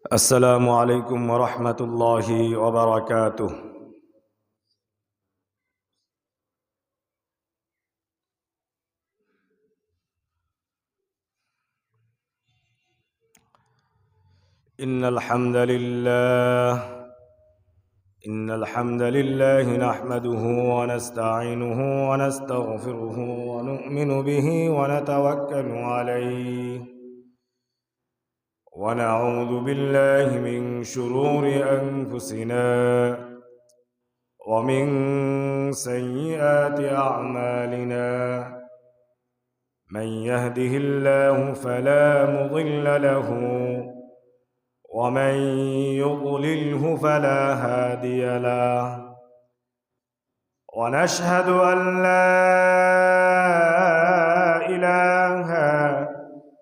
السلام عليكم ورحمة الله وبركاته. إن الحمد لله نحمده ونستعينه ونستغفره ونؤمن به ونتوكل عليه ونعوذ بالله من شرور أنفسنا ومن سيئات أعمالنا. من يهده الله فلا مضل له ومن يضلله فلا هادي له، ونشهد أن لا إله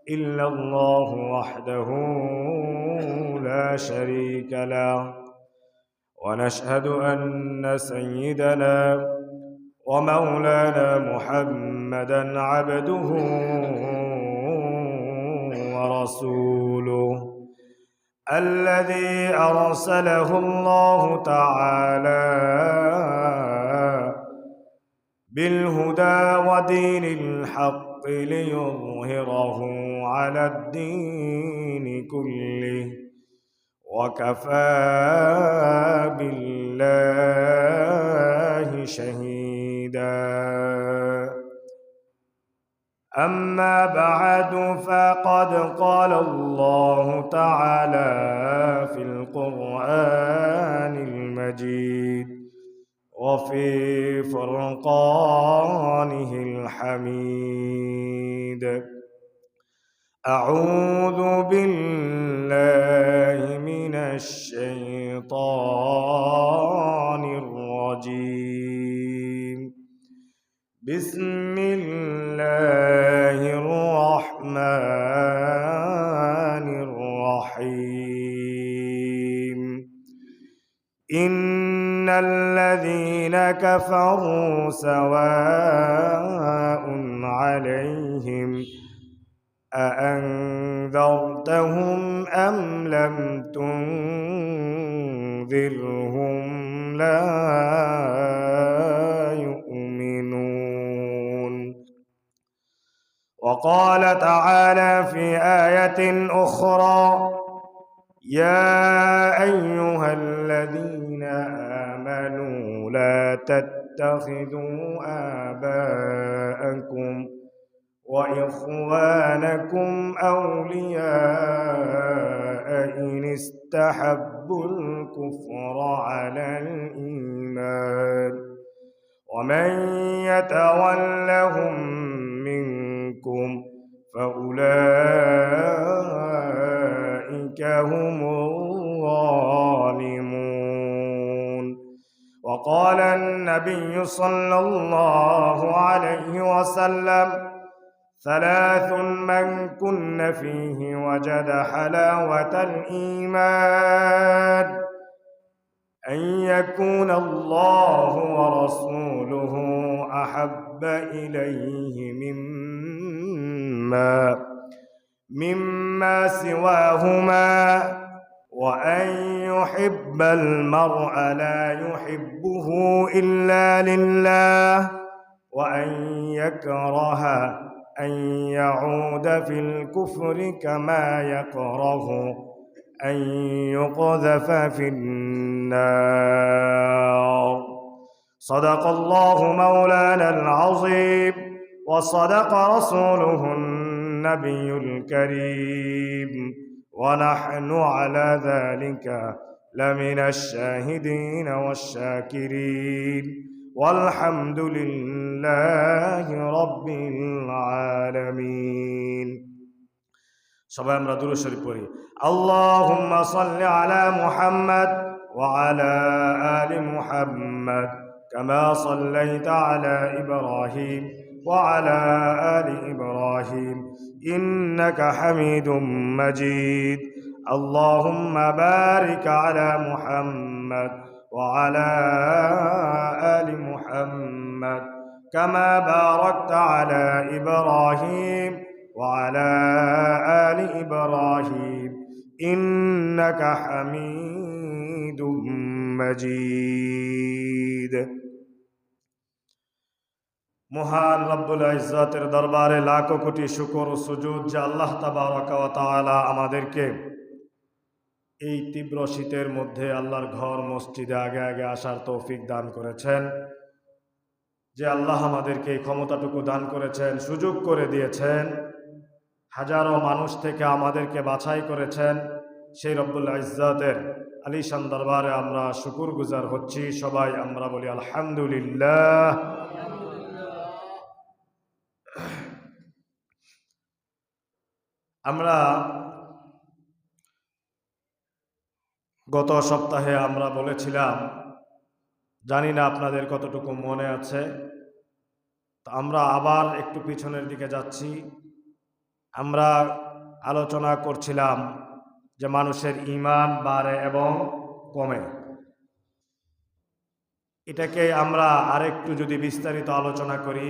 إلا الله وحده لا شريك له، ونشهد أن سيدنا ومولانا محمدا عبده ورسوله الذي أرسله الله تعالى بالهدى ودين الحق ليظهره على الدين كله، وكفى بالله شهيدا. أما بعد، فقد قال الله تعالى في القرآن المجيد وفي فرقانه الحميد: أعوذ بالله من الشيطان الرجيم. بسم الله الرحمن الرحيم. إن الذين كفروا سواء عليهم أأنذرتهم أم لم تنذرهم لا يؤمنون. وقال تعالى في آية أخرى: يا أيها الذين آمنوا لا تتخذوا آباءكم وإخوانكم أولياء إن استحبوا الكفر على الإيمان، ومن يتولهم منكم فأولئك هم الظالمون. وقال النبي صلى الله عليه وسلم: ثلاث من كن فيه وجد حلاوة الإيمان: أن يكون الله ورسوله أحب إليه مما سواهما، وأن يحب المرء لا يحبه إلا لله، وأن يكره أن يعود في الكفر كما يكره أن يقذف في النار. صدق الله مولانا العظيم، وصدق رسوله النبي الكريم، ونحن على ذلك لمن الشاهدين والشاكرين، والحمد لله رب العالمين. সবাই আমরা দুরূদ শরীফ পড়ি। আল্লাহুম্মা সাল্লি আলা মুহাম্মাদ ওয়া আলা আলি মুহাম্মাদ কামা সাল্লাইতা আলা ইব্রাহিম ওয়া আলা আলি ইব্রাহিম ইন্নাকা হামিদুম মাজিদ। আল্লাহুম্মা বারিক আলা মুহাম্মাদ ওয়া আলা আলি মুহাম্মাদ কামা বারাকতা আলা ইব্রাহিম وعلى آل إبراهيم إنك حميد مجيد। মহান রব্বুল ইজ্জতের দরবারে লাখো কোটি শুকর ও সুজুদ যে আল্লাহ তাবারক ওয়া তাআলা আমাদেরকে এই তীব্র শীতের মধ্যে আল্লাহর ঘর মসজিদে আগে আগে আসার তৌফিক দান করেছেন, যে আল্লাহ আমাদেরকে এই ক্ষমতাটুকু দান করেছেন, সুযোগ করে দিয়েছেন, হাজারো মানুষ থেকে আমাদেরকে বাছাই করেছেন, সেই রব্বুল ইজ্জতের আলিশান দরবারে আমরা শুকরগুজার হচ্ছি। সবাই আমরা বলি আলহামদুলিল্লাহ। আমরা গত সপ্তাহে আমরা বলেছিলাম, জানি না আপনাদের কতটুকু মনে আছে, আমরা আবার একটু পিছনের দিকে যাচ্ছি। আমরা আলোচনা করছিলাম যে মানুষের ঈমান বাড়ে এবং কমে। এটাকে আমরা আরেকটু যদি বিস্তারিত আলোচনা করি,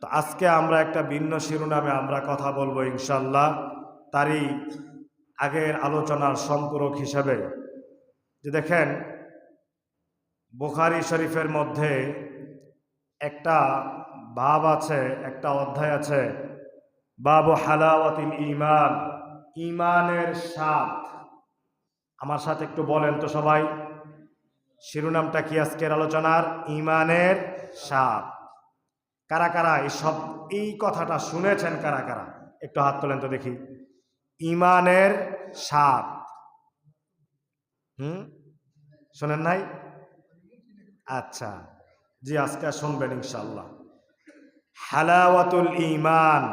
তো আজকে আমরা একটা ভিন্ন শিরোনামে আমরা কথা বলবো ইনশাল্লাহ, তারই আগের আলোচনার সম্পূরক হিসাবে। যে দেখেন, বুখারী শরীফের মধ্যে একটা বাব আছে, একটা অধ্যায় আছে, বাবু হালাওয়াতিল ঈমান, ঈমানের স্বাদ। আমার সাথে একটু বলেন তো সবাই, শিরোনামটা কি আজকের আলোচনার? ঈমানের স্বাদ। কারা কারা এই কথাটা শুনেছেন? কারা কারা একটু হাত তোলেন তো দেখি। ঈমানের স্বাদ শোনেন নাই? আচ্ছা, জি, আজকে শুনবেন ইনশাআল্লাহ। হালাওয়াতুল ঈমান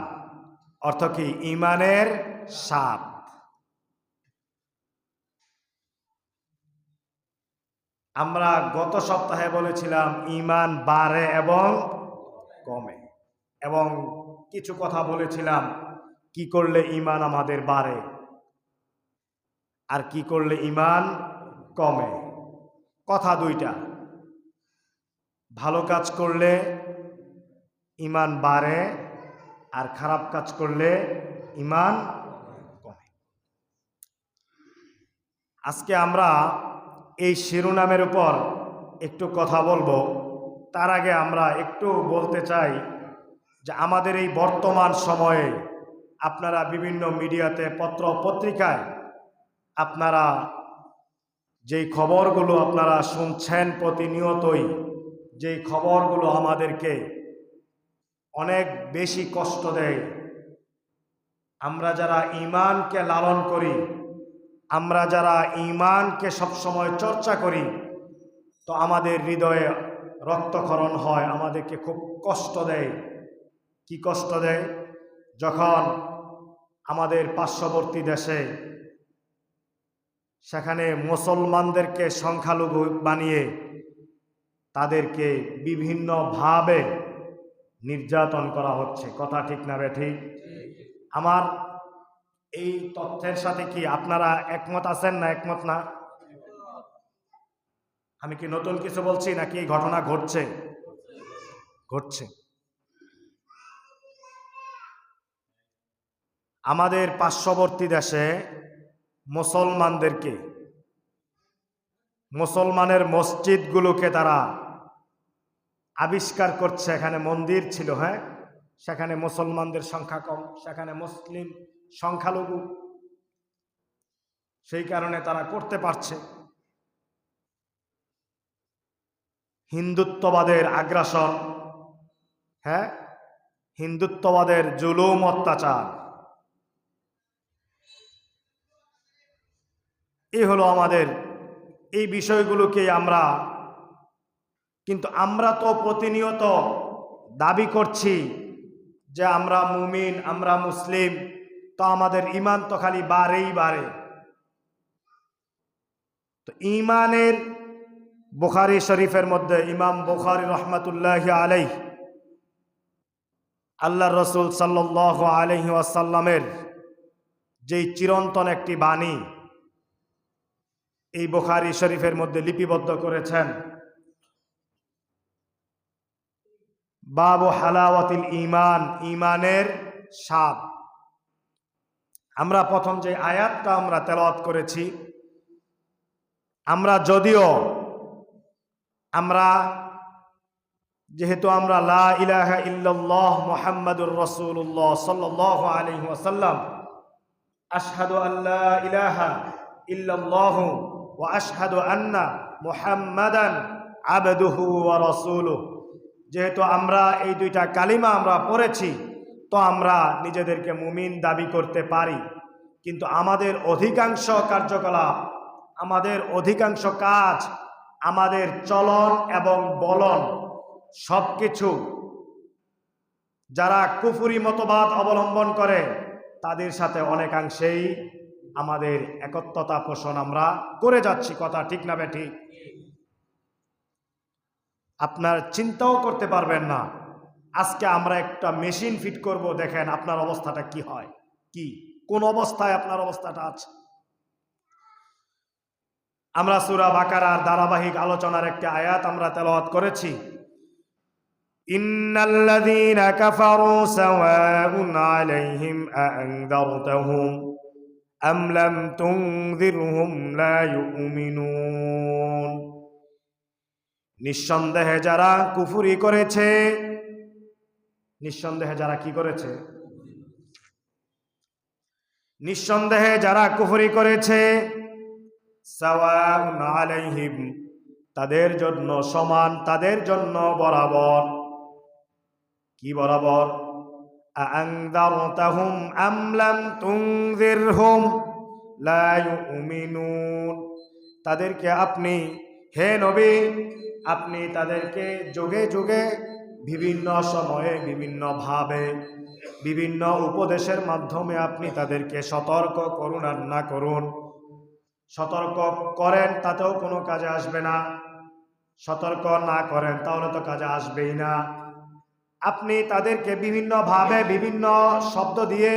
অর্থ কি? ঈমানের স্বাদ। আমরা গত সপ্তাহে বলেছিলাম ঈমান বাড়ে এবং কমে, এবং কিছু কথা বলেছিলাম কি করলে ঈমান আমাদের বাড়ে আর কি করলে ঈমান কমে। কথা দুইটা, ভালো কাজ করলে ঈমান বাড়ে আর খারাপ কাজ করলে ঈমান কমে। আজকে আমরা এই শিরোনামের উপর একটু কথা বলবো। তার আগে আমরা একটু বলতে চাই যে আমাদের এই বর্তমান সময়ে আপনারা বিভিন্ন মিডিয়াতে, পত্র পত্রিকায় আপনারা যেই খবরগুলো আপনারা শুনছেন প্রতিনিয়তই, যেই খবরগুলো আমাদেরকে অনেক বেশি কষ্ট দেয়। আমরা যারা ঈমানকে লালন করি, আমরা যারা ঈমানকে সবসময় চর্চা করি, তো আমাদের হৃদয়ে রক্তক্ষরণ হয়, আমাদেরকে খুব কষ্ট দেয়। কি কষ্ট দেয়? যখন আমাদের পার্শ্ববর্তী দেশে, সেখানে মুসলমানদেরকে সংখ্যালঘু বানিয়ে তাদেরকে বিভিন্নভাবে নির্যাতন করা হচ্ছে। কথা ঠিক না বেঠিক? আমার এই তথ্যের সাথে কি আপনারা একমত আছেন না একমত না? আমি কি নতুন কিছু বলছি নাকি এই ঘটনা ঘটছে? ঘটছে। আমাদের পার্শ্ববর্তী দেশে মুসলমানদেরকে, মুসলমানের মসজিদগুলোকে তারা আবিষ্কার করছে। এখানে মন্দির ছিল, হ্যাঁ, সেখানে মুসলমানদের সংখ্যা কম, সেখানে মুসলিম সংখ্যালঘু, সেই কারণে তারা করতে পারছে। হিন্দুত্ববাদের আগ্রাসন, হ্যাঁ, হিন্দুত্ববাদের জুলুম, অত্যাচার, এই হলো আমাদের এই বিষয়গুলোকে আমরা, কিন্তু আমরা তো প্রতিনিয়ত দাবি করছি যে আমরা মুমিন, আমরা মুসলিম, তো আমাদের ঈমান তো খালি বাড়েই বাড়ে। তো ঈমানের বুখারী শরীফের মধ্যে ইমাম বুখারী রহমাতুল্লাহি আলাইহি, আল্লাহর রাসূল সাল্লাল্লাহু আলাইহি ওয়াসাল্লামের যেই চিরন্তন একটি বাণী এই বুখারী শরীফের মধ্যে লিপিবদ্ধ করেছেন, বাবু হালাওয়াতিল ঈমান, ঈমানের স্বাদ। আমরা প্রথম যে আয়াতটা আমরা তেলাওয়াত করেছি, আমরা যদিও যেহেতু আমরা লা ইলাহা ইল্লাল্লাহ মুহাম্মাদুর রাসূলুল্লাহ সাল্লাল্লাহু আলাইহি ওয়াসাল্লাম, আশহাদু আল্লা ইলাহা ইল্লাল্লাহ ওয়া আশহাদু আন্না মুহাম্মাদান আবদুহু ওয়া রাসূলুহু, যেহেতু আমরা এই দুইটা কালিমা আমরা পড়েছি, তো আমরা নিজেদেরকে মুমিন দাবি করতে পারি। কিন্তু আমাদের অধিকাংশ কার্যকলাপ, আমাদের অধিকাংশ কাজ, আমাদের চলন এবং বলন সবকিছু যারা কুফরি মতবাদ অবলম্বন করে তাদের সাথে অনেকাংশেই আমাদের একত্বতা পোষণ আমরা করে যাচ্ছি। কথা ঠিক না বেঠিক? আপনার চিন্তাও করতে পারবেন না, আজকে আমরা একটা মেশিন ফিট করব, দেখেন আপনার অবস্থাটা কি হয়, কোন অবস্থায় আপনার অবস্থাটা আছে। আমরা সূরা বাকারার ধারাবাহিক আলোচনার একটা আয়াত আমরা তেলাওয়াত করেছি, ইন্নাল্লাযীনা কাফারু সাওয়াউন আলাইহিম আ'আনযারতাহুম আম লাম তুনযিরহুম লা ইউমিনুন। নিঃসন্দেহে যারা কুফরি করেছে, নিঃসন্দেহে যারা কি করেছে? নিঃসন্দেহে যারা কুফরি করেছে, সাওয়াউন আলাইহিম, তাদের জন্য সমান, তাদের জন্য বরাবর। কি বরাবর? আ'আনযারতাহুম আম লাম তুনযিরহুম লা ইউমিনুন। তাদেরকে আপনি, হে নবী, আপনি তাদেরকে যুগে যুগে বিভিন্ন সময়ে বিভিন্ন ভাবে বিভিন্ন উপদেশের মাধ্যমে আপনি তাদেরকে সতর্ক করুন আর না করুন। সতর্ক করেন তাতেও কোনো কাজে আসবে না, সতর্ক না করেন তাহলে তো কাজে আসবেই না। আপনি তাদেরকে বিভিন্ন ভাবে, বিভিন্ন শব্দ দিয়ে,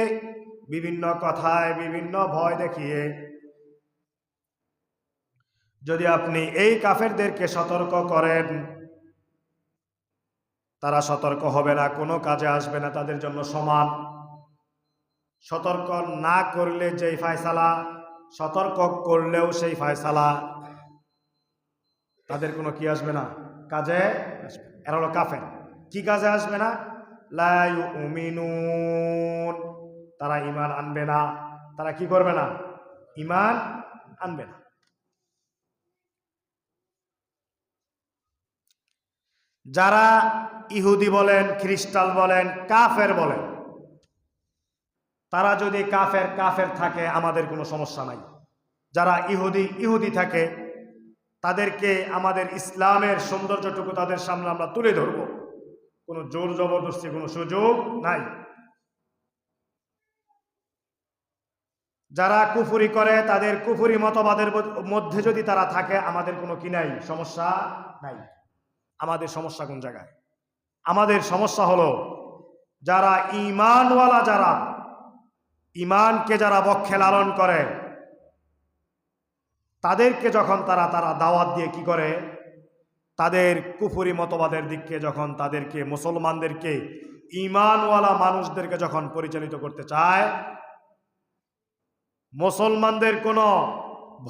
বিভিন্ন কথায়, বিভিন্ন ভয় দেখিয়ে যদি আপনি এই কাফেরদেরকে সতর্ক করেন, তারা সতর্ক হবে না, কোনো কাজে আসবে না, তাদের জন্য সমান। সতর্ক না করলে যেই ফায়সালা, সতর্ক করলেও সেই ফায়সালা, তাদের কোনো কি আসবে না, কাজে আসবে। এরা হলো কাফের। কি কাজে আসবে না? লা ইউমিনুন, তারা ঈমান আনবে না। তারা কি করবে না? ঈমান আনবে না। যারা ইহুদি বলেন, খ্রিস্টান বলেন, কাফের বলেন, তারা যদি কাফের কাফের থাকে আমাদের কোনো সমস্যা নাই। যারা ইহুদি থাকে তাদেরকে আমাদের ইসলামের সৌন্দর্যটুকু তাদের সামনে আমরা তুলে ধরব, কোনো জোর জবরদস্তি কোনো সুযোগ নাই। যারা কুফরি করে তাদের কুফরি মতবাদের মধ্যে যদি তারা থাকে আমাদের কোনো কি নাই, সমস্যা নাই। আমাদের সমস্যা কোন জায়গায়? আমাদের সমস্যা হলো যারা ঈমানওয়ালা, যারা ঈমানকে যারা বক্ষে লালন করে, তাদেরকে যখন তারা দাওয়াত দিয়ে কি করে, তাদের কুফরি মতবাদের দিকে যখন তাদেরকে, মুসলমানদেরকে, ঈমানওয়ালা মানুষদেরকে যখন পরিচালিত করতে চায়, মুসলমানদের কোনো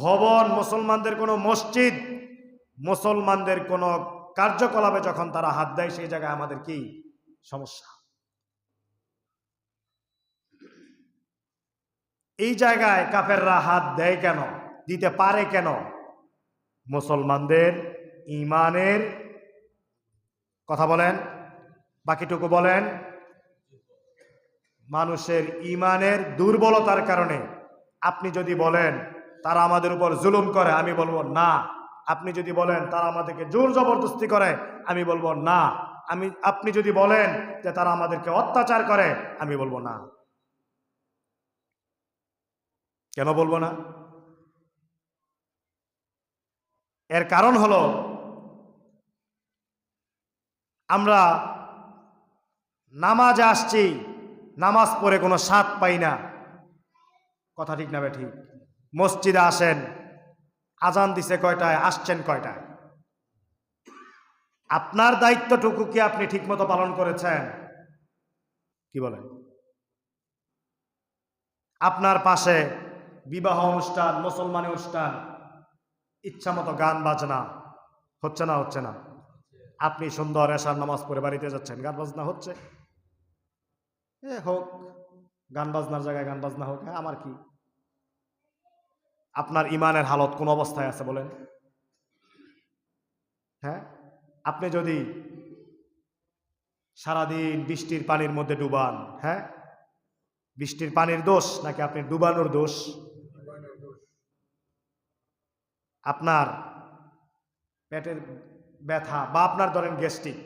ভবন, মুসলমানদের কোনো মসজিদ, মুসলমানদের কোনো কার্যকলাপে যখন তারা হাত দেয়, সেই জায়গায় আমাদের কি সমস্যা? এই জায়গায় কাফেররা হাত দেয় কেন, দিতে পারে কেন? মুসলমানদের ঈমানের কথা বলেন, বাকিটুকু বলেন। মানুষের ঈমানের দুর্বলতার কারণে। আপনি যদি বলেন তারা আমাদের উপর জুলুম করে, আমি বলবো না। আপনি যদি বলেন তারা আমাদেরকে জোর জবরদস্তি করে, আমি বলবো না। আপনি যদি বলেন যে তারা আমাদেরকে অত্যাচার করে, আমি বলবো না। কেন বলবো না? এর কারণ হলো আমরা নামাজে আসছি, নামাজ পড়ে কোনো স্বাদ পাই না। কথা ঠিক না ঠিক? মসজিদে আসেন, আজান দিছে কয়টায়, আসছেন কয়টায়? আপনার দায়িত্বটুকু কি আপনি ঠিকমতো পালন করেছেন? কি বলেন? আপনার পাশে বিবাহ অনুষ্ঠান, মুসলমানি অনুষ্ঠান, ইচ্ছা মতো গান বাজনা হচ্ছে না? হচ্ছে না? আপনি সুন্দর এশার নামাজ পড়ে বাড়িতে যাচ্ছেন, গান বাজনা হচ্ছে, হোক, গান বাজনার জায়গায় গান বাজনা হোক, হ্যাঁ, আমার কি? আপনার ইমানের হালত কোন অবস্থায় আছে বলেন? হ্যাঁ, আপনি যদি সারাদিন বৃষ্টির পানির মধ্যে ডুবান, হ্যাঁ, বৃষ্টির পানির দোষ নাকি আপনি ডুবানোর দোষ? আপনার পেটের ব্যথা বা আপনার ধরেন গ্যাস্ট্রিক,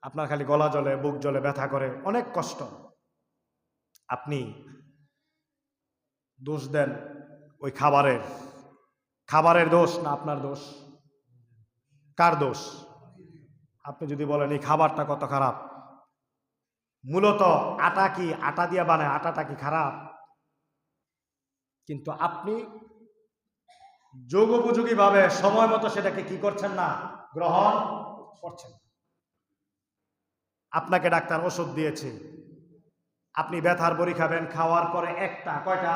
আপনার খালি গলা জ্বলে, বুক জ্বলে, ব্যথা করে, অনেক কষ্ট, আপনি দোষ দেন ওই খাবারের দোষ না আপনার দোষ? কার দোষ? আপনি যদি বলেন এই খাবারটা কত খারাপ, মূলত আটা কি, আটা দিয়ে বানায়, আটাটা কি খারাপ? কিন্তু আপনি যোগোপযোগী ভাবে সময় মতো সেটাকে কি করছেন না, গ্রহণ করছেন। আপনাকে ডাক্তার ওষুধ দিয়েছে, আপনি ব্যথার বড়ি খাবেন, খাওয়ার পরে একটা, কয়টা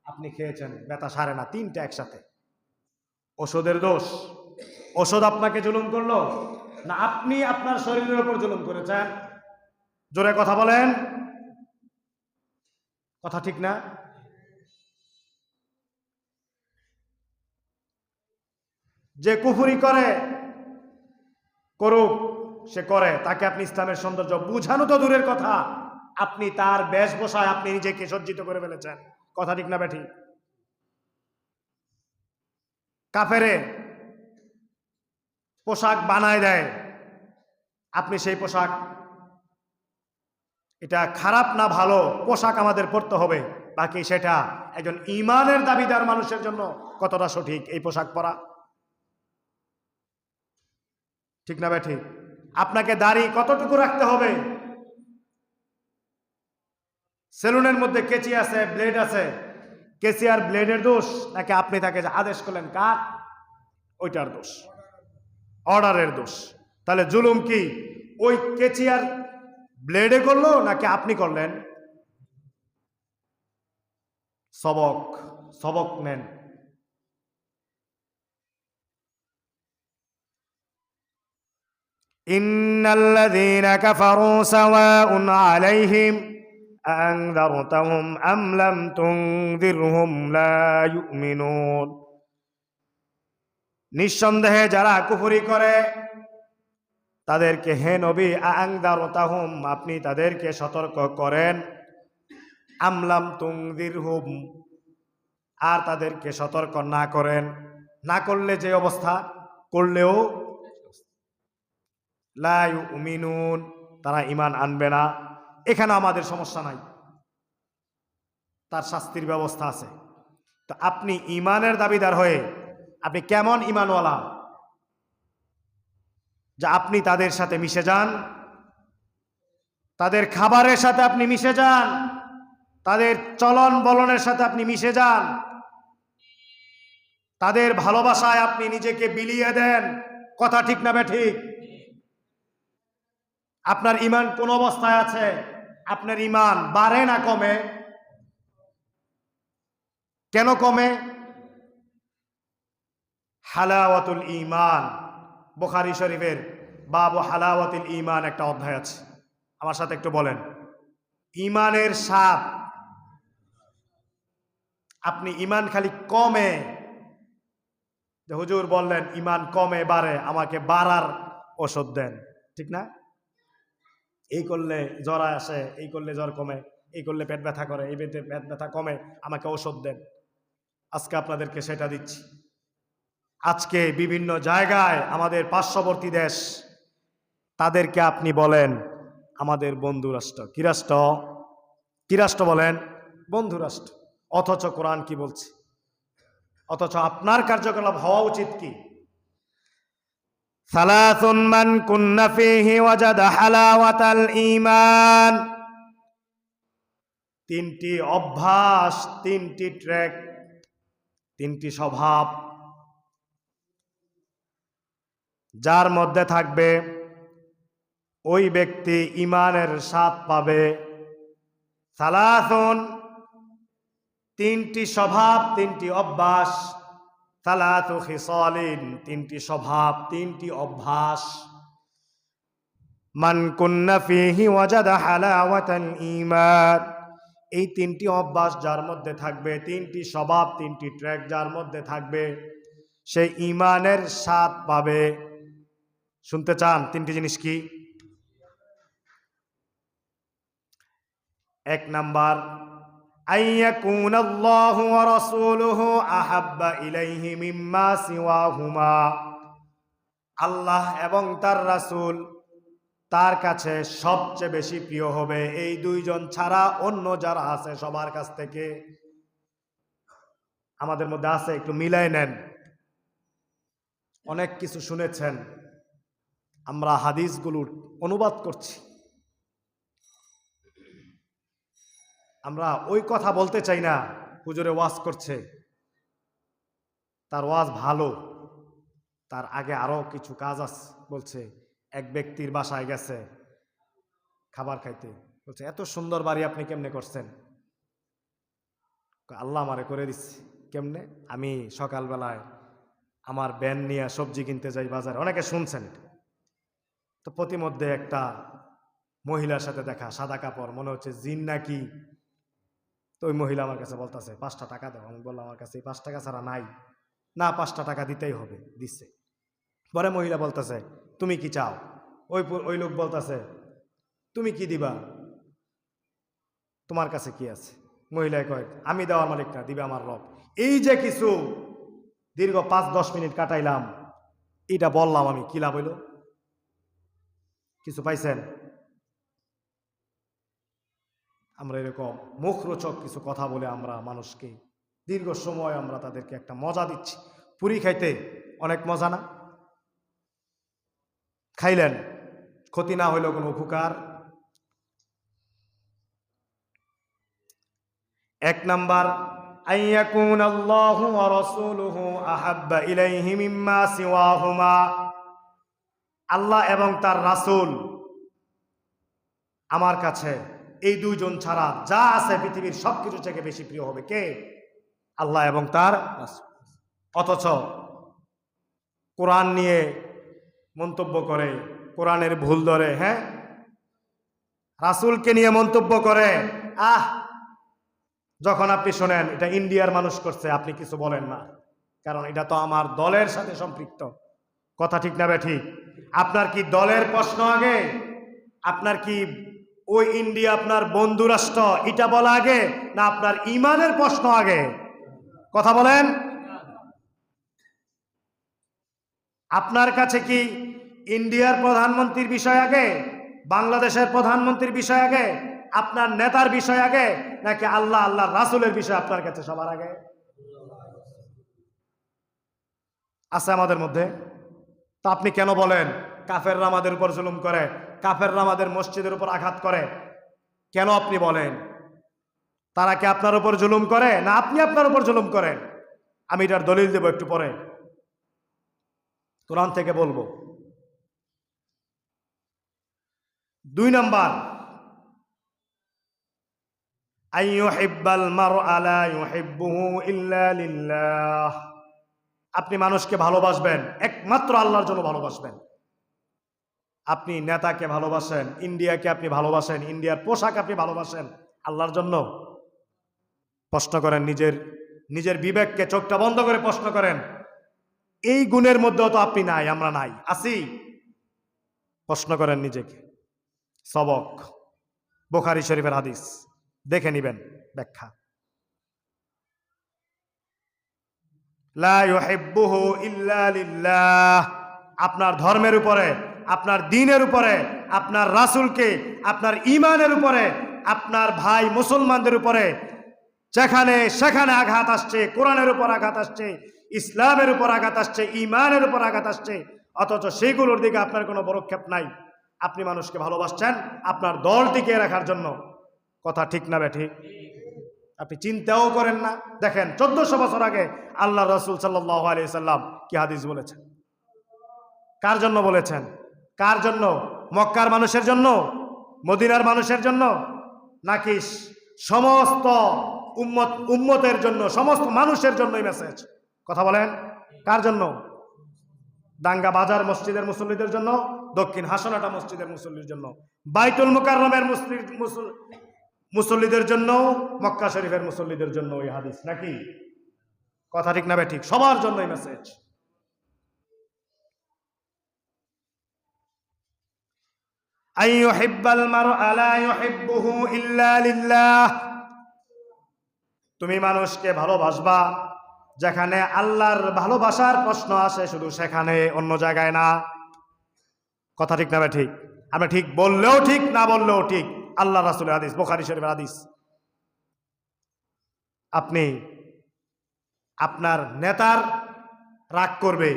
আপনি খেয়েছেন, ব্যথা সারে না, তিনটা একসাথে। ওষুধের দোষ? ওষুধ আপনাকে জুলুম করলো না আপনি আপনার শরীরের উপর জুলুম করেছেন? জোরে কথা বলেন, কথা ঠিক না? যে কুফরি করে করুক, সে করে, তাকে আপনি ইসলামের সৌন্দর্য বুঝানো তো দূরের কথা, আপনি তার বেশভূষায় আপনি নিজেকে সজ্জিত করে ফেলেছেন, কথা ঠিক না বেঠিক? কাফেরে পোশাক বানায় দেয়, আপনি সেই পোশাক, এটা খারাপ না ভালো, পোশাক আমাদের পরতে হবে, বাকি সেটা একজন ইমানের দাবিদার মানুষের জন্য কতটা সঠিক এই পোশাক পরা, ঠিক না বেঠিক? আপনাকে দাড়ি কতটুকু রাখতে হবে? সেলুনের মধ্যে কেচি আছে, ব্লেড আছে, কেচি আর ব্লেডের দোষ নাকি আপনি তাকে যে আদেশ করলেন কাট, ওইটার দোষ, অর্ডারের দোষ? তাহলে জুলুম কি ওই কেচি আর ব্লেডে করলো নাকি আপনি করলেন? সবক, সবক নেন। ইন্নাল্লাযীনা কাফারু সাওয়াউন আলাইহিম আনযারতাহুম আম লাম তুনযিরহুম লা ইউমিনুন। নিঃসন্দেহে যারা কুফরি করে তাদেরকে, হে নবী, আনযারতাহুম, আপনি তাদেরকে সতর্ক করেন, আম লাম তুনযিরহুম, আর তাদেরকে সতর্ক না করেন, না করলে যে অবস্থা, করলেও লা ইউমিনুন, তারা ঈমান আনবে না। এখানে আমাদের সমস্যা নাই, তার শাস্তির ব্যবস্থা আছে। তো আপনি ঈমানের দাবিদার হয়ে আপনি কেমন ঈমানওয়ালা যে আপনি তাদের সাথে মিশে যান, তাদের খাবারের সাথে আপনি মিশে যান, তাদের চলন বলনের সাথে আপনি মিশে যান, তাদের ভালোবাসায় আপনি নিজেকে বিলিয়ে দেন, কথা ঠিক না বেঠিক? আপনার ঈমান কোন অবস্থায় আছে? আপনার ঈমান বাড়ে না কমে? কেন কমে? হালাওয়াতুল ঈমান, বুখারী শরীফের বাবু হালাওয়াতুল ঈমান একটা অধ্যায় আছে, আমার সাথে একটু বলেন, ঈমানের স্বাদ। আপনি ঈমান খালি কমে, যে হুজুর বললেন ঈমান কমে বাড়ে, আমাকে বাড়ার ওষুধ দেন, ঠিক না? এই করলে জ্বর আসে, এই করলে জ্বর কমে, এই করলে পেট ব্যথা করে, এই পেট ব্যথা কমে, আমাকে ওষুধ দেন। আজকে আপনাদেরকে সেটা দিচ্ছি। আজকে বিভিন্ন জায়গায় আমাদের পার্শ্ববর্তী দেশ, তাদেরকে আপনি বলেন আমাদের বন্ধু রাষ্ট্র। কি রাষ্ট্র? কি রাষ্ট্র বলেন? বন্ধু রাষ্ট্র। অথচ কোরআন কি বলছে? অথচ আপনার কার্যকলাপ হওয়া উচিত কি? সালাসুন মান কুন্না ফীহি ওয়াজাদা হালাওয়াতাল ঈমান। তিনটি অভ্যাস, তিনটি ট্র্যাক, তিনটি স্বভাব যার মধ্যে থাকবে ওই ব্যক্তি ঈমানের স্বাদ পাবে। সালাসুন, তিনটি স্বভাব, তিনটি অভ্যাস। সালাসু খিসালিন, তিনটি স্বভাব, তিনটি অভ্যাস। মান কুন্না ফীহি ওয়াজাদা হালাওয়াতাল ঈমান, এই তিনটি অভ্যাস যার মধ্যে থাকবে, তিনটি স্বভাব, তিনটি ট্র্যাক যার মধ্যে থাকবে, সে ঈমানের স্বাদ পাবে। শুনতে চান তিনটি জিনিস কি? এক নাম্বার, আইয়াকুনাল্লাহু ওয়া রাসূলুহু আহাব্বা ইলাইহি মিম্মা সিওয়াহুমা, আল্লাহ এবং তার রাসূল তার কাছে সবচেয়ে বেশি প্রিয় হবে এই দুইজন ছাড়া অন্য যারা আছে সবার কাছ থেকে। আমাদের মধ্যে আছে, একটু মিলাই নেন। অনেক কিছু শুনেছেন, আমরা হাদিসগুলোর অনুবাদ করছি। আমরা ওই কথা বলতে চাই না, হুজুরে ওয়াজ করছে, তার ওয়াজ ভালো, তার আগে আরো কিছু কাজ আছে। বলছে এক ব্যক্তির বাসায় গেছে খাবার খাইতে, বলছে এত সুন্দর বাড়ি আপনি কেমনে করছেন? আল্লাহ আমারে করে দিচ্ছে। কেমনে? আমি সকালবেলায় আমার ব্যান নিয়ে সবজি কিনতে যাই বাজারে। অনেকে শুনছেন এটা। তো প্রতিমধ্যে একটা মহিলার সাথে দেখা, সাদা কাপড়, মনে হচ্ছে জিন নাকি। তো ওই মহিলা আমার কাছে বলতেছে 5টা টাকা দাও। আমি বললাম আমার কাছে 5 টাকা ছাড়া নাই। না, 5টা টাকা দিতেই হবে, দিচ্ছে। পরে মহিলা বলতেছে তুমি কি চাও? ওই লোক বলতেছে তুমি কি দিবা, তোমার কাছে কি আছে? মহিলায় কয় আমি দেওয়ার মালিক না, দিবে আমার রব। এই যে কিছু দীর্ঘ 5-10 মিনিট কাটাইলাম, এটা বললাম আমি, কি লাভ হইল? কিছু পাইছেন? আমরা এরকম মুখরোচক কিছু কথা বলে আমরা মানুষকে দীর্ঘ সময় আমরা তাদেরকে একটা মজা দিচ্ছি। পুরি খাইতে অনেক মজা না? খাইলেন, ক্ষতি না হইলেও কোনো উপকার। এক নাম্বার, আইয়াকুনাল্লাহু ওয়া রাসূলুহু আহাব্বা ইলাইহি মিম্মা সিওয়াহুমা, আল্লাহ এবং তার রাসূল আমার কাছে এই দুইজন ছাড়া যা আছে পৃথিবীর সবকিছু থেকে বেশি প্রিয় হবে। কে? আল্লাহ এবং তার রাসূল। অথচ কোরআন নিয়ে মন্তব্য করে, কোরআনের ভুল ধরে, হ্যাঁ, রাসূলকে নিয়ে মন্তব্য করে। যখন আপনি শোনেন এটা ইন্ডিয়ার মানুষ করছে, আপনি কিছু বলেন না, কারণ এটা তো আমার দলের সাথে সম্পৃক্ত। কথা ঠিক না ঠিক? আপনার কি দলের প্রশ্ন আগে? আপনার কি ওই ইন্ডিয়া আপনার বন্ধু রাষ্ট্র এটা বলা আগে, না আপনার ইমানের প্রশ্ন আগে? কথা বলেন। আপনার কাছে কি ইন্ডিয়ার প্রধানমন্ত্রীর বিষয় আগে, বাংলাদেশের প্রধানমন্ত্রীর বিষয় আগে, আপনার নেতার বিষয় আগে, নাকি আল্লাহ আল্লাহ রাসূলের বিষয় আপনার কাছে সবার আগে? আছে আমাদের মধ্যে। তা আপনি কেন বলেন কাফেররা আমাদের উপর জুলুম করে, কাফেররা আমাদের মসজিদের উপর আঘাত করে? কেন আপনি বলেন? তারা কি আপনার উপর জুলুম করে, না আপনি আপনার উপর জুলুম করেন? আমি এটার দলিল দেব একটু পরে, কোরআন থেকে বলবো। 2 নাম্বার, আইয়ুহিব্বাল মারআ লা ইউহিব্বুহু ইল্লা লিল্লাহ, আপনি মানুষকে ভালোবাসবেন একমাত্র আল্লাহর জন্য ভালোবাসবেন। আপনি নেতাকে ভালোবাসেন, ইন্ডিয়াকে আপনি ভালোবাসেন, ইন্ডিয়ার পোশাক আপনি ভালোবাসেন আল্লাহর জন্য? প্রশ্ন করেন নিজের বিবেককে, চোখটা বন্ধ করে প্রশ্ন করেন। এই গুণের মধ্যেও তো আপনি নাই, আমরা নাই, আছি? প্রশ্ন করেন নিজেকে। সবক, বুখারী শরীফের হাদিস, দেখে নিবেন ব্যাখ্যা। লা ইউহিব্বুহু ইল্লা লিল্লাহ, আপনার ধর্মের উপরে, আপনার দ্বীনের উপরে, আপনার রাসূলকে, আপনার ঈমানের উপরে, আপনার ভাই মুসলমানদের উপরে যেখানে সেখানে আঘাত আসছে, কোরআনের উপর আঘাত আসছে, ইসলামের উপর আঘাত আসছে, ঈমানের উপর আঘাত আসছে, অথচ সেগুলোর দিকে আপনার কোনো পদক্ষেপ নাই। আপনি মানুষকে ভালোবাসছেন আপনার দল টিকিয়ে রাখার জন্য। কথা ঠিক না ঠিক? আপনি চিন্তাও করেন না। দেখেন 1400 বছর আগে আল্লাহ রাসূল সাল্লাল্লাহু আলাইহি সাল্লাম কি হাদিস বলেছেন? কার জন্য বলেছেন? কার জন্য? মক্কার মানুষের জন্য, মদিনার মানুষের জন্য, নাকি সমস্ত উম্মতের জন্য, সমস্ত মানুষের জন্যই মেসেজ। কথা বলেন, কার জন্য? দাঙ্গা বাজার মসজিদের মুসল্লিদের জন্য, দক্ষিণ হাসনাটা মসজিদের মুসল্লির জন্য, বাইতুল মুকাররমের মুসল্লিদের জন্য, মক্কা শরীফের মুসল্লিদের জন্য ওই হাদিস, নাকি? কথা ঠিক না ঠিক? সবার জন্যই মেসেজ। আইয়ুহিব্বাল মারআ লা ইউহিব্বুহু ইল্লা লিল্লাহ। তুমি মানুষকে ভালোবাসবা যেখানে আল্লাহর ভালোবাসার প্রশ্ন আসে, শুধু সেখানে, অন্য জায়গায় না। কথা ঠিক না ঠিক? আমরা ঠিক বললেও ঠিক, না বললেও ঠিক। আল্লাহ রাসূলের হাদিস, বুখারী শরীফের হাদিস। আপনি আপনার নেতার রাগ করবে,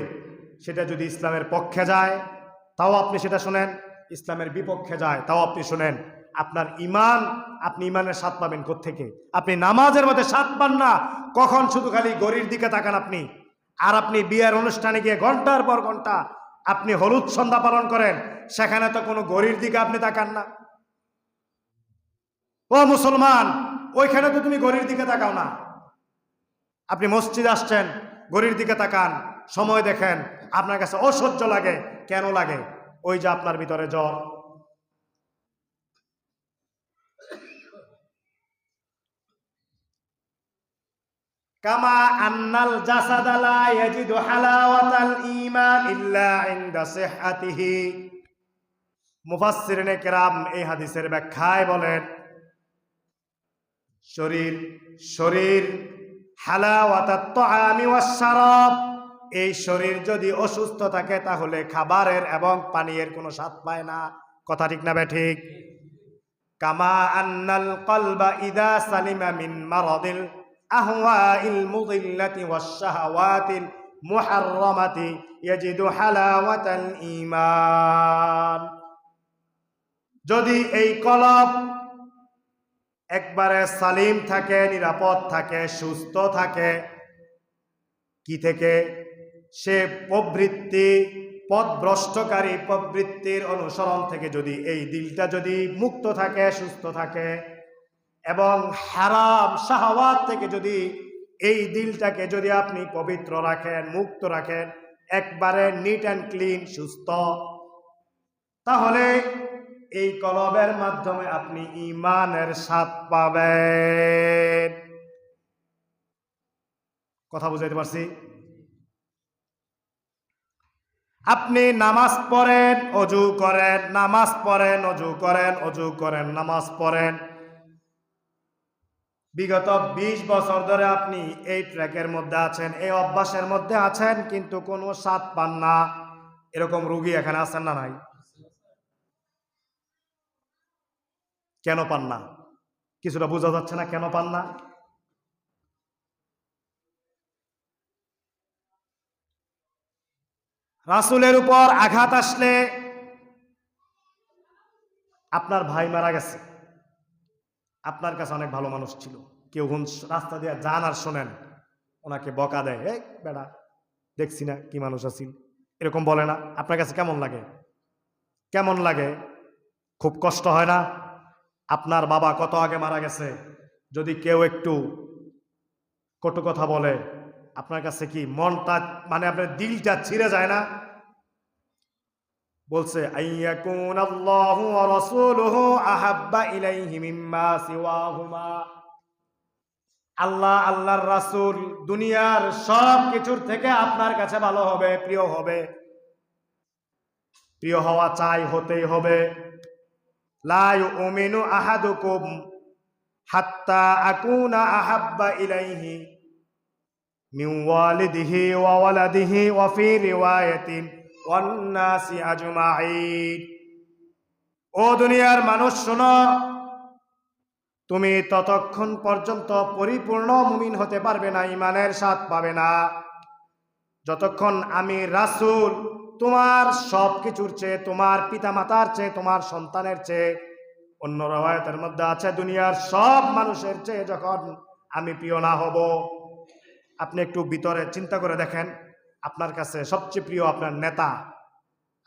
সেটা যদি ইসলামের পক্ষে যায় তাও আপনি সেটা শুনেন, ইসলামের বিপক্ষে যায় তাও আপনি শুনেন। আপনার ইমান, আপনি ইমানের স্বাদ পাবেন কোত্থেকে? আপনি নামাজের মধ্যে স্বাদ পান না কখন? শুধু খালি ঘড়ির দিকে তাকান আপনি। আর আপনি বিয়ের অনুষ্ঠানে গিয়ে ঘন্টার পর ঘন্টা আপনি হলুদ সন্ধ্যা পালন করেন, সেখানে তো কোনো ঘড়ির দিকে আপনি তাকান না। ও মুসলমান, ওইখানে তো তুমি ঘড়ির দিকে তাকাও না। আপনি মসজিদ আসছেন, ঘড়ির দিকে তাকান, সময় দেখেন, আপনার কাছে অসহ্য লাগে। কেন লাগে? ওই যে আপনার ভিতরে জ্বর। কামা আন্নাল জাসাদা লা ইয়াজিদু হালাওয়াতাল ঈমান ইল্লা ইনদা সিহহাতিহি। মুফাসসিরিনে কেরাম এই হাদিসের ব্যাখ্যায় বলেন, শরীর হালাওয়াতাত তাআমি ওয়াস শারাব, এই শরীর যদি অসুস্থ থাকে তাহলে খাবারের এবং পানীয়ের কোনো স্বাদ পায় না। কথা ঠিক না ঠিক? কামা আন্নাল কলবা ইদা সালিমা মিন মারাদিল আহওয়াইল মুদিল্লাতি ওয়াশ শাহাওয়াতিল মুহাররামাতি ইয়াজিদু হালাওয়াতাল ঈমান। যদি এই কলব একবারে সালিম থাকে, নিরাপদ থাকে, সুস্থ থাকে, কি থেকে? সে পথভ্রষ্টকারী প্রবৃত্তির অনুসরণ থেকে যদি এই দিলটা যদি মুক্ত থাকে, সুস্থ থাকে, এবং হারাম শাহওয়াত থেকে যদি এই দিলটাকে যদি আপনি পবিত্র রাখেন, মুক্ত রাখেন, একবারে নিট অ্যান্ড ক্লিন, সুস্থ, তাহলে এই কলবের মাধ্যমে আপনি ঈমানের স্বাদ পাবেন। কথা বুঝাইতে পারছি? আপনি নামাজ পড়েন, অজু করেন, নামাজ পড়েন, অজু করেন, অজু করেন, নামাজ পড়েন, বিগত 20 বছর ধরে আপনি এই ট্র্যাকের মধ্যে আছেন, এই অভ্যাসের মধ্যে আছেন, কিন্তু কোনো স্বাদ পান না। এরকম রোগী এখানে আছেন না নাই? কেন পান না? কিছুটা বোঝা যাচ্ছে না কেন পান না? রাসূলের উপর আঘাত আসলে, আপনার ভাই মারা গেছে, আপনার কাছে অনেক ভালো মানুষ ছিল, কেউ রাস্তা দিয়ে যান আর শোনেন, ওনাকে বকা দেয়, এই বেটা দেখছি না কি মানুষ আছিস, এরকম বলে না? আপনার কাছে কেমন লাগে? কেমন লাগে? খুব কষ্ট হয় না? আপনার বাবা কত আগে মারা গেছে, যদি কেউ একটু কটু কথা বলে, আপনার কাছে কি মনটা, মানে আপনার দিলটা ছিঁড়ে যায় না? বলছে আইয়াকুন আল্লাহু ওয়া রাসূলুহু আহাব্বা ইলাইহি মিম্মা সিওয়াহুমা। আল্লাহ, আল্লাহর রাসূল দুনিয়ার সব কিছুর থেকে আপনার কাছে ভালো হবে, প্রিয় হবে। প্রিয় হওয়া চাই, হতেই হবে। লা ইউমিনু আহাদুকুম হাত্তা আকুনা আহাব্বা ইলাইহি মিন ওয়ালিদিহি ওয়া ওয়ালাদিহি ওয়া ফি রিওয়ায়াতিন ওয়ান নাসি আজমাইন। ও দুনিয়ার মানুষ শোনো, তুমি ততক্ষণ পর্যন্ত পরিপূর্ণ মুমিন হতে পারবে না, ঈমানের স্বাদ পাবে না, যতক্ষণ আমি রাসূল তোমার সব কিছুর চেয়ে, তোমার পিতামাতার চেয়ে, তোমার সন্তানের চেয়ে, অন্য রওয়ায়াতের মধ্যে আছে দুনিয়ার সব মানুষের চেয়ে যখন আমি প্রিয় না হব। আপনি একটু ভিতরে চিন্তা করে দেখেন, আপনার কাছে সবচেয়ে প্রিয় আপনার নেতা,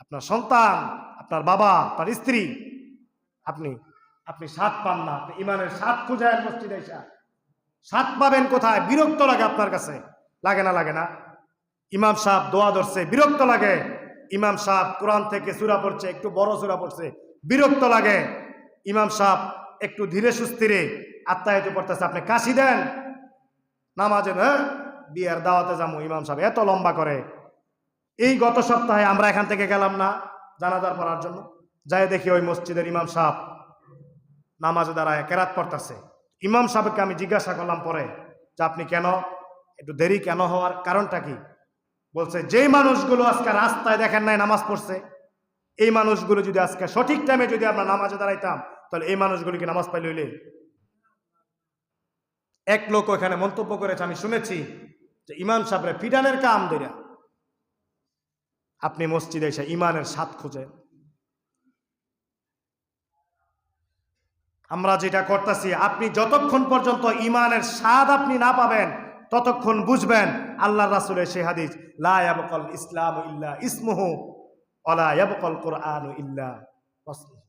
আপনার সন্তান, আপনার বাবা, আপনার স্ত্রী, আপনি আপনি স্বাদ পান না, আপনি ইমানের স্বাদ খুঁজেন মসজিদে এসে। স্বাদ পাবেন কোথায়? বিরক্ত লাগে আপনার কাছে, লাগে না? লাগে না? ইমাম সাহেব দোয়া ধরছে, বিরক্ত লাগে। ইমাম সাহেব কোরআন থেকে সূরা পড়ছে, একটু বড় সূরা পড়ছে, বিরক্ত লাগে। ইমাম সাহেব একটু ধীরে সুস্থিরে আত্মায়িত পড়তেছে, আপনি কাশি দেন নামাজে। হ্যাঁ, বিয়ের দাওয়াতে যাবো, ইমাম সাহেব এত লম্বা করে। এই গত সপ্তাহে আমরা এখান থেকে গেলাম না জানাজার পড়ার জন্য, যাই দেখি ওই মসজিদের ইমাম সাহেব নামাজে দাঁড়ায় কেরাত পড়তেছে। ইমাম সাহেবকে আমি জিজ্ঞাসা করলাম পরে যে আপনি কেন একটু দেরি কেন হওয়ার কারণটা কি? বলছে যেই মানুষগুলো আজকে রাস্তায় দেখেন নাই নামাজ পড়ছে, এই মানুষগুলো যদি আজকে সঠিক টাইমে যদি আমরা নামাজে দাঁড়াইতাম, তাহলে এই মানুষগুলো কি নামাজ পাইলে হইলে? এক লোক ওখানে মন্তব্য করেছে, আমি শুনেছি যে ইমাম সাহেবের পিটানের কাম ধরে আপনি মসজিদে এসে ইমানের স্বাদ খুঁজেন। আমরা যেটা করতেছি, আপনি যতক্ষণ পর্যন্ত ইমানের স্বাদ আপনি না পাবেন ততক্ষণ বুঝবেন আল্লাহ রাসূলের সেই হাদিস, লা ইয়াবকাল ইসলামু ইল্লা ইসমুহু ওয়া লা ইয়াবকাল কুরআনু ইল্লা রাসূলুহু।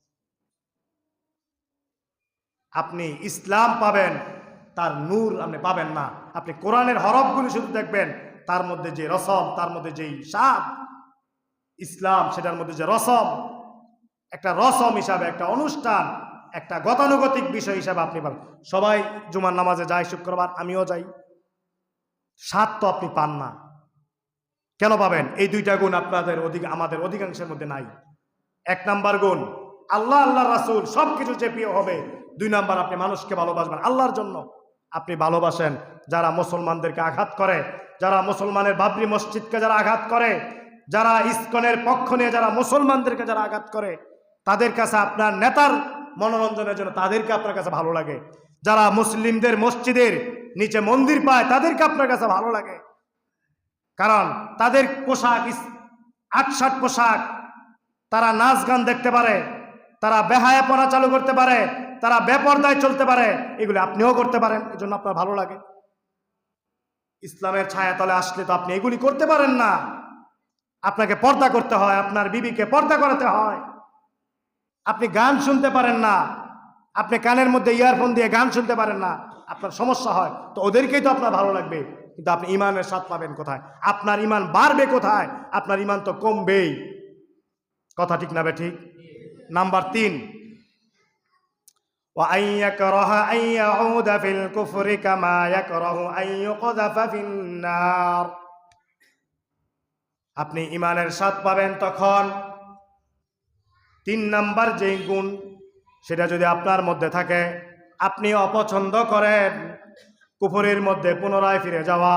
আপনি ইসলাম পাবেন, তার নূর আপনি পাবেন না। আপনি কোরআনের হরফগুলি শুধু দেখবেন, তার মধ্যে যে রসম, তার মধ্যে যেই স্বাদ, ইসলাম সেটার মধ্যে যে রসম, একটা রসম হিসাবে, একটা অনুষ্ঠান, একটা গতানুগতিক বিষয় হিসাবে আপনি পাবেন। সবাই জুমার নামাজে যায় শুক্রবার, আমিও যাই, স্বাদ তো আপনি পান না। কেন পাবেন? এই দুইটা গুণ আপনাদের আমাদের অধিকাংশের মধ্যে নাই। এক নাম্বার গুণ আল্লাহ, আল্লাহ রাসূল সবকিছু যে প্রিয় হবে। দুই নাম্বার, আপনি মানুষকে ভালোবাসবেন আল্লাহর জন্য। আপনি ভালোবাসেন যারা মুসলমানদেরকে আঘাত করে, যারা মুসলমানের বাবরি মসজিদকে যারা আঘাত করে, যারা ইসকনের পক্ষ নিয়ে যারা মুসলমানদেরকে যারা আঘাত করে, তাদের কাছে আপনার নেতার মনোরঞ্জনের জন্য তাদেরকে আপনার কাছে ভালো লাগে। যারা মুসলিমদের মসজিদের নিচে মন্দির পায়, তাদেরকে আপনার কাছে ভালো লাগে, কারণ তাদের পোশাক আটশাট পোশাক, তারা নাচ গান দেখতে পারে, তারা বেহায়াপনা চালু করতে পারে, তারা বেপরদায় চলতে পারে, এগুলো আপনিও করতে পারেন, এজন্য আপনার ভালো লাগে। ইসলামের ছায়াতলে আসলে তো আপনি এগুলি করতে পারেন না। আপনাকে পর্দা করতে হয়, আপনার বিবিকে পর্দা করাতে হয়। আপনি গান শুনতে পারেন না, আপনি কানের মধ্যে ইয়ারফোন দিয়ে গান শুনতে পারেন না, আপনার সমস্যা হয়, তো ওদেরকেই তো আপনার ভালো লাগবে। কিন্তু আপনি ইমানের স্বাদ পাবেন কোথায়? আপনার ইমান বাড়বে কোথায়? আপনার ইমান তো কমবেই। কথা ঠিক না বে ঠিক? নাম্বার 3, وأن يكره أن يعود في الكفر كما يكره أن يقذف في النار। আপনি ইমানের স্বাদ পাবেন তখন 3 নাম্বার যেই গুণ, সেটা যদি আপনার মধ্যে থাকে, আপনি অপছন্দ করেন কুফরের মধ্যে পুনরায় ফিরে যাওয়া।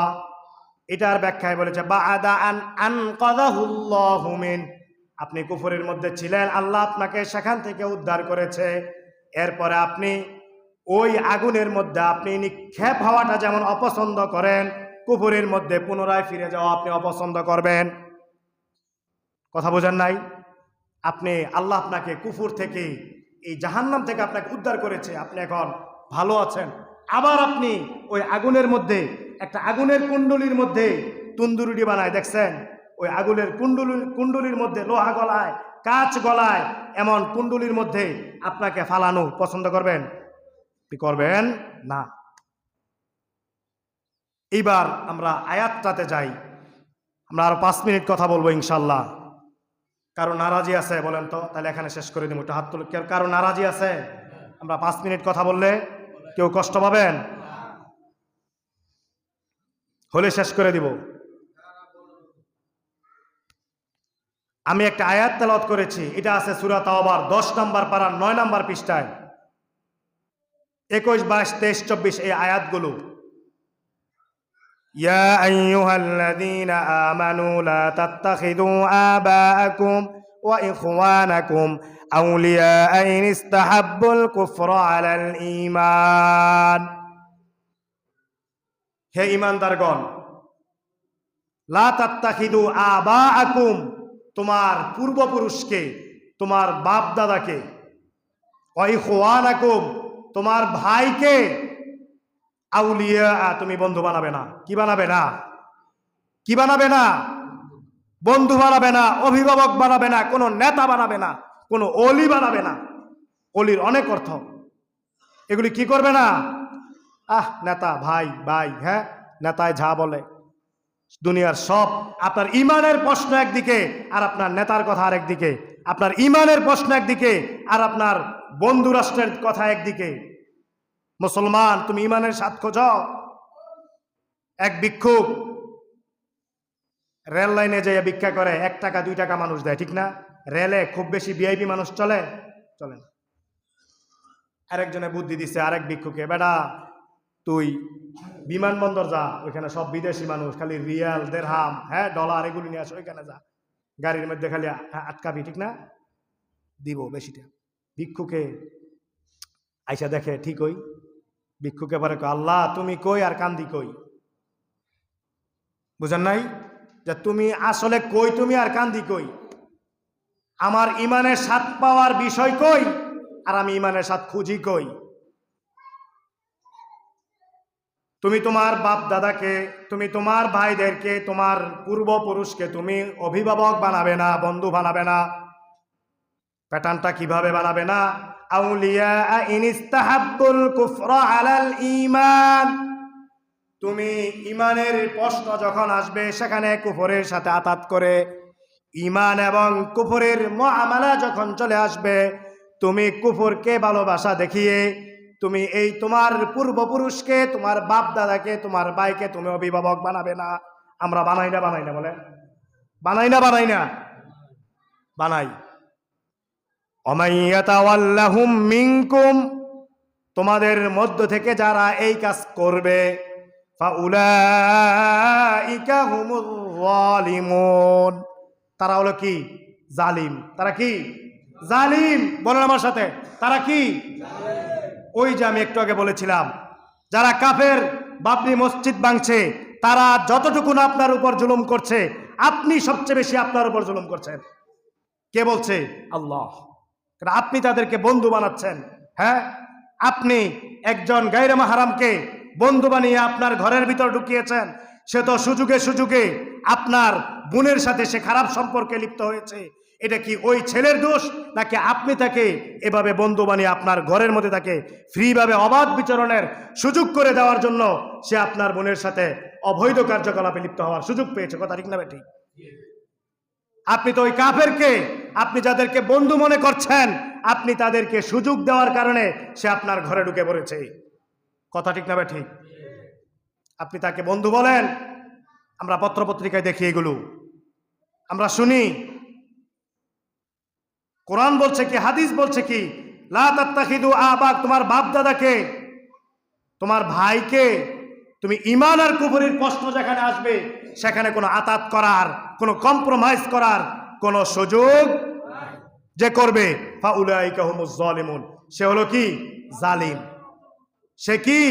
এটার ব্যাখ্যায় বলেছে বা'দা আন আনকাযাহুল্লাহু মিন। আপনি কুফরের মধ্যে ছিলেন, আল্লাহ আপনাকে সেখান থেকে উদ্ধার করেছে, এরপরে আপনি ওই আগুনের মধ্যে আপনি নিক্ষেপ হওয়াটা যেমন অপছন্দ করেন, কুফরের মধ্যে পুনরায় ফিরে যাওয়া আপনি অপছন্দ করবেন। কথা বোঝেন নাই? আপনি আল্লাহ আপনাকে কুফর থেকে, এই জাহান্নাম থেকে আপনাকে উদ্ধার করেছে, আপনি এখন ভালো আছেন। আবার আপনি ওই আগুনের মধ্যে, একটা আগুনের কুণ্ডলীর মধ্যে তন্দুরুটি বানায় দেখছেন, ওই আগুনের কুণ্ডলীর মধ্যে লোহা গলায়, কাঁচ গলায়, এমন কুণ্ডলীর মধ্যে আপনাকে ফালানো পছন্দ করবেন? করবেন না। এইবার আমরা আয়াতটাতে যাই। আমরা আরো 5 মিনিট কথা বলবো ইনশাল্লাহ। কারো নারাজি আছে বলেন তো? তাহলে এখানে শেষ করে দিব। একটু হাত তুলে। কারো নারাজি আছে? আমরা 5 মিনিট কথা বললে কেউ কষ্ট পাবেন? হলে শেষ করে দিব। আমি একটা আয়াত তেলাওয়াত করেছি, এটা আছে সূরা তাওবার 10 নম্বর পারা 9 নম্বর পৃষ্ঠায়, 21, 22, 23, 24 এই আয়াতগুলো। ইয়া আইয়ুহাল্লাযীনা আমানু লা তাত্তাখিযু আবাআকুম ওয়া ইখওয়ানাকুম আউলিয়া ইন ইসতাহাব্বুল কুফরা আলাল ঈমান। হে ঈমানদারগণ, লা তাত্তাখিযু আবাআকুম, তোমার পূর্বপুরুষকে, তোমার বাপ দাদাকে, ওয়া ইখওয়ানাকুম, তোমার ভাইকে, আউলিয়া, তুমি বন্ধু বানাবে না। কি বানাবে না? কি বানাবে না? বন্ধু বানাবে না, অভিভাবক বানাবে না, কোনো নেতা বানাবে না, কোনো ওলি বানাবে না। অলির অনেক অর্থ। এগুলি কি করবে না? নেতা ভাই ভাই, হ্যাঁ নেতায় যা বলে দুনিয়ার সব। আপনার ইমানের প্রশ্ন একদিকে আর আপনার নেতার কথা আরেকদিকে, আপনার ইমানের প্রশ্ন একদিকে আর আপনার বন্ধু রাষ্ট্রের কথা একদিকে। মুসলমান, তুমি ইমানের স্বাদ খোঁজ। এক ভিক্ষুক রেল লাইনে যাইয়া ভিক্ষা করে, 1 টাকা 2 টাকা মানুষ দেয়, ঠিক না? রেলে খুব বেশি ভিআইপি মানুষ চলে না। আরেকজনে বুদ্ধি দিছে আরেক ভিক্ষুকে, বেটা তুই বিমানবন্দর যা, ওইখানে সব বিদেশি মানুষ, খালি রিয়াল দেড়হাম, হ্যাঁ ডলার এগুলি নিয়ে আসো, ওইখানে যা, গাড়ির মধ্যে খালি আটকাবি, ঠিক না? দিব বেশিটা। ভিক্ষুকে আইসা দেখে ঠিক ওই ভিক্ষুকে পারে, আল্লাহ তুমি কই আর কান্দি কই? বুঝেন নাই যে তুমি আসলে কই, তুমি আর কান্দি কই? আমার ইমানের স্বাদ পাওয়ার বিষয় কই আর আমি ইমানের স্বাদ খুঁজি কই? তুমি তোমার বাপ দাদাকে, তুমি তোমার ভাইদেরকে, তোমার পূর্বপুরুষকে তুমি অভিভাবক বানাবে না, বন্ধু বানাবে না। প্যাটার্নটা কিভাবে বানাবে না? আউলিয়া ইনিস্তাহাব্বুল কুফরা আলাল ঈমান। তুমি ইমানের প্রশ্ন যখন আসবে, সেখানে কুফরের সাথে আতাত করে ইমান এবং কুফরের মুআমালা যখন চলে আসবে, তুমি কুফরকে ভালোবাসা দেখিয়ে তুমি এই তোমার পূর্বপুরুষকে, তোমার বাপ দাদাকে, তোমার ভাইকে তুমি অভিভাবক বানাবে না। আমরা বানাই না বলে, বানাই না বানাই। ওমাইয়াতাওয়াল্লাহুম মিনকুম, তোমাদের মধ্য থেকে যারা এই কাজ করবে, ফাউলাইকা হুমুল যালিমুন, তারা হলো কি? জালিম। তারা কি? জালিম। বলেন আমার সাথে, তারা কি? ওই যে আমি একটু আগে বলেছিলাম, যারা কাফের, বাবরি মসজিদ ভাঙছে, তারা যতটুকু না আপনার উপর জুলুম করছে, আপনি সবচেয়ে বেশি আপনার উপর জুলুম করছেন। কে বলছে? আল্লাহ। আপনি তাদেরকে বন্ধু বানাচ্ছেন। হ্যাঁ, আপনি একজন গায়রে মাহরামকে বন্ধু বানিয়ে আপনার ঘরের ভিতর ঢুকিয়েছেন। সে তো সুযোগে আপনার বোনের সাথে সে খারাপ সম্পর্কে লিপ্ত হয়েছে। এটা কি ওই ছেলের দোষ, নাকি আপনি তাকে এভাবে বন্ধু বানিয়ে আপনার ঘরের মধ্যে তাকে ফ্রিভাবে অবাধ বিচরণের সুযোগ করে দেওয়ার জন্য সে আপনার বোনের সাথে অবৈধ কার্যকলাপে লিপ্ত হওয়ার সুযোগ পেয়েছে? কথা ঠিক না ঠিক? আপনি তো ওই কাফেরকে, আপনি যাদেরকে বন্ধু মনে করছেন, আপনি তাদেরকে সুযোগ দেওয়ার কারণে সে আপনার ঘরে ঢুকে পড়েছে। কথা ঠিক না ঠিক? আপনি তাকে বন্ধু বলেন। আমরা পত্রপত্রিকায় দেখি, এগুলো আমরা শুনি। কোরআন বলছে কি, হাদিস বলছে কি, লা তাত্তাখিদু আবাক, তোমার বাপ দাদাকে, তোমার ভাইকে তুমি ইমান আর কুফরের প্রশ্ন যেখানে আসবে, সেখানে কোনো আতাত করার, কোনো কম্প্রোমাইজ করার কোনো সুযোগ যে করবে, ফাউলাইকা হুমুজ যালিমুন, সে হলো কি? জালিম। সে কি?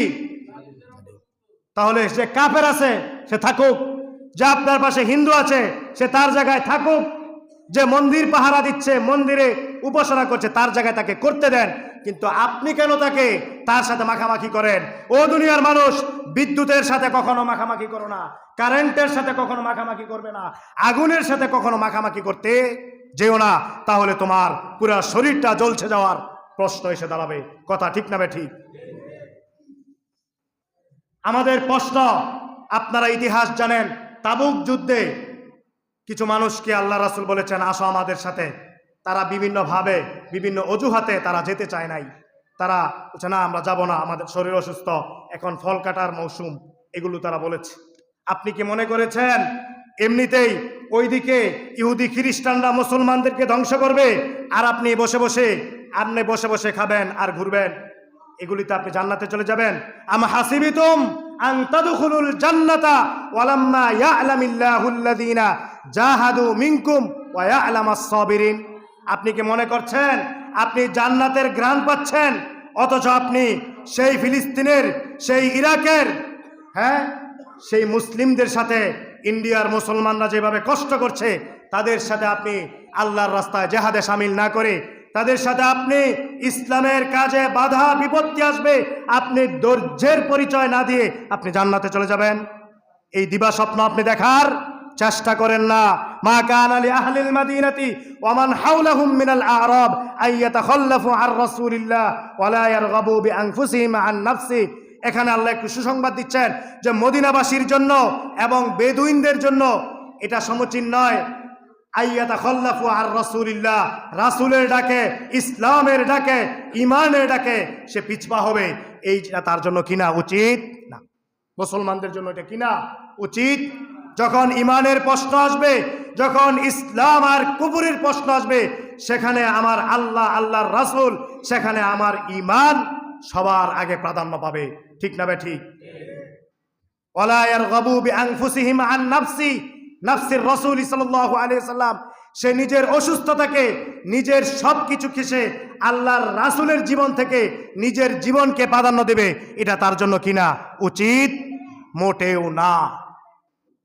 তাহলে সে কাফের আছে, সে থাকুক। যে আপনার পাশে হিন্দু আছে, সে তার জায়গায় থাকুক। যে মন্দির পাহারা দিচ্ছে, মন্দিরে উপাসনা করছে, তার জায়গায় তাকে করতে দেন। কিন্তু আপনি কেন তাকে তার সাথে মাখামাখি করেন? ও দুনিয়ার মানুষ, বিদ্যুতের সাথে কখনো মাখামাখি করো না, কারেন্টের সাথে কখনো মাখামাখি করবে না, আগুনের সাথে কখনো মাখামাখি করতে যেও না, তাহলে তোমার পুরা শরীরটা জ্বলছে যাওয়ার প্রশ্ন এসে দাঁড়াবে। কথা ঠিক না ঠিক? আমাদের প্রশ্ন, আপনারা ইতিহাস জানেন, তাবুক যুদ্ধে কিছু মানুষকে আল্লাহ রাসূল বলেছেন আসো আমাদের সাথে। তারা বিভিন্নভাবে, বিভিন্ন অজুহাতে তারা যেতে চায় নাই। তারা বলছে না, আমরা যাব না, আমাদের শরীর অসুস্থ, এখন ফল কাটার মৌসুম, এগুলো তারা বলেছে। আপনি কি মনে করেছেন এমনিতেই ওইদিকে ইহুদি খ্রিস্টানরা মুসলমানদেরকে ধ্বংস করবে, আর আপনি বসে বসে খাবেন আর ঘুরবেন? এগুলিতে আপনি জান্নাতে চলে যাবেন? আম হাসিবিতুম আন তাদখুলুল জান্নাতা ওয়ালাম্মা ইয়ালামিল্লাহুল্লাযীনা জাহাদু মিনকুম ওয়া ইয়ালামাস সাবিরিন। আপনি কি মনে করছেন আপনি জান্নাতের ঘ্রাণ পাচ্ছেন, অথচ আপনি সেই ফিলিস্তিনের, সেই ইরাকের, হ্যাঁ সেই মুসলিমদের সাথে, ইন্ডিয়ার মুসলমানরা যেভাবে কষ্ট করছে, তাদের সাথে আপনি আল্লাহর রাস্তায় জেহাদে শামিল না করে, তাদের সাথে আপনি ইসলামের কাজে বাধা বিপত্তি আসবে, আপনি ধৈর্যের পরিচয় না দিয়ে আপনি জান্নাতে চলে যাবেন? এই দিবা স্বপ্ন আপনি দেখার চেষ্টা করেন না। মা কানা লি আহলিল মাদিনাতি ওয়া মান হাওলাহুম মিনাল আ'রাব আইয়াতাখাল্লাফু আন রাসূলিল্লাহ ওয়া লা ইয়ারগাবু বিআনফুসিহিম আন নাফসি। এখানে আল্লাহ একটু সুসংবাদ দিচ্ছেন যে মদিনাবাসীর জন্য এবং বেদুইনদের জন্য এটা সমীচীন নয় আইয়াতাখাল্লাফু আন রাসূলিল্লাহ, রাসূলের ডাকে, ইসলামের ডাকে, ঈমানের ডাকে সে পিছপা হবে, এইটা তার জন্য কিনা উচিত না। মুসলমানদের জন্য এটা কিনা উচিত। যখন ঈমানের প্রশ্ন আসবে, যখন ইসলাম আর কুফরের প্রশ্ন আসবে, সেখানে আমার আল্লাহ, আল্লাহর রাসূল, সেখানে আমার ঈমান সবার আগে প্রাধান্য পাবে। ঠিক না ঠিক? ওয়ালা ইয়ারগাবু বিআনফুসিহিম আন নাফসি, নাফসির রাসূল সাল্লাল্লাহু আলাইহি সাল্লাম সে নিজের অসুস্থতাকে, নিজের সবকিছু সে আল্লাহর রাসূলের জীবন থেকে নিজের জীবনকে প্রাধান্য দেবে, এটা তার জন্য কিনা উচিত মোটেও না।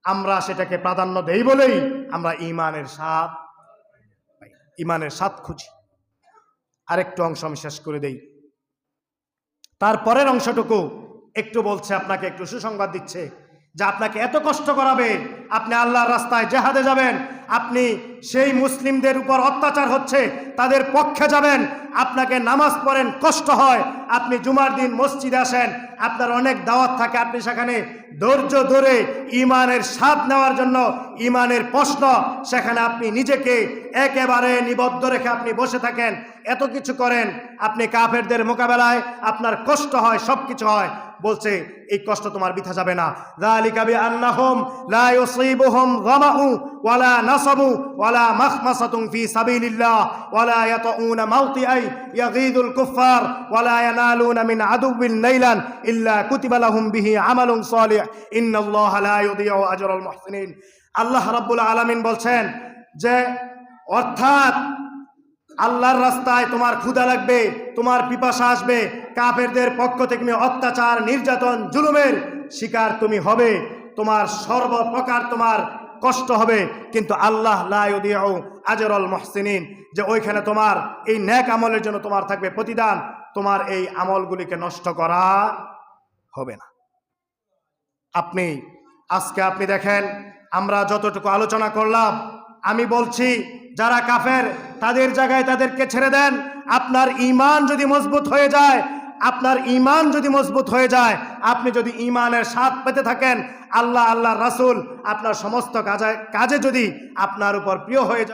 আমরা সেটাকে প্রাধান্য দেই বলেই আমরা ঈমানের স্বাদ খুঁজি। আরেকটু অংশ আমি শেষ করে দেই, তারপরের অংশটুকু একটু বলছে, আপনাকে একটু সুসংবাদ দিচ্ছে যে আপনাকে এত কষ্ট করাবে, আপনি আল্লাহর রাস্তায় জেহাদে যাবেন, আপনি সেই মুসলিমদের উপর অত্যাচার হচ্ছে তাদের পক্ষে যাবেন, আপনাকে নামাজ পড়েন কষ্ট হয়, আপনি জুমার দিন মসজিদে আসেন, আপনার অনেক দাওয়াত থাকে, আপনি সেখানে ধৈর্য ধরে ঈমানের স্বাদ নেওয়ার জন্য, ঈমানের প্রশ্ন, সেখানে আপনি নিজেকে একেবারে নিবদ্ধ রেখে আপনি বসে থাকেন, এত কিছু করেন, আপনি কাফেরদের মোকাবেলায় আপনার কষ্ট হয়, সব কিছু হয়, বলছে এই কষ্ট তোমার বৃথা যাবে না। যালিকা বিআন্নাহুম লা ইউসিবুহুম যামাউ ওয়ালা নাসাবু ওয়ালা মাখমাসাতুন ফি সাবিলিল্লাহ ওয়ালা ইয়াতাউনা মাউতিআই ইয়াগীদুল কুফার ওয়ালা ইয়ানালুনা মিন আদুবিন নাইলান ইল্লা কুতিবা লাহুম বিহি আমালুন সালিহ ইন্নাল্লাহা লা ইউদিউ আজরাল মুহসিনিন। আল্লাহ রাব্বুল আলামিন বলছেন যে অর্থাৎ আল্লাহর রাস্তায় তোমার ক্ষুধা লাগবে, তোমার পিপাসা আসবে, কাফেরদের পক্ষ থেকে তুমি অত্যাচার, নির্যাতন, জুলুমের শিকার তুমি হবে, তোমার সর্বপ্রকার তোমার কষ্ট হবে, কিন্তু আল্লাহ লা ইউদিউ আজরাল মুহসিনিন, যে ওইখানে তোমার এই নেক আমলের জন্য তোমার থাকবে প্রতিদান, তোমার এই আমলগুলিকে নষ্ট করা হবে না। আজকে আপনি দেখেন, আমরা যতটুকু আলোচনা করলাম, আমি বলছি যারা কাফের তাদের জায়গায় তাদেরকে ছেড়ে দেন। আপনার ঈমান যদি মজবুত হয়ে যায়, আপনার ঈমান যদি মজবুত হয়ে যায়, আপনি যদি ঈমানের স্বাদ পেতে থাকেন, আল্লাহ, আল্লাহর রাসূল আপনার সমস্ত কাজে যদি আপনার উপর প্রিয় হয়ে যায়।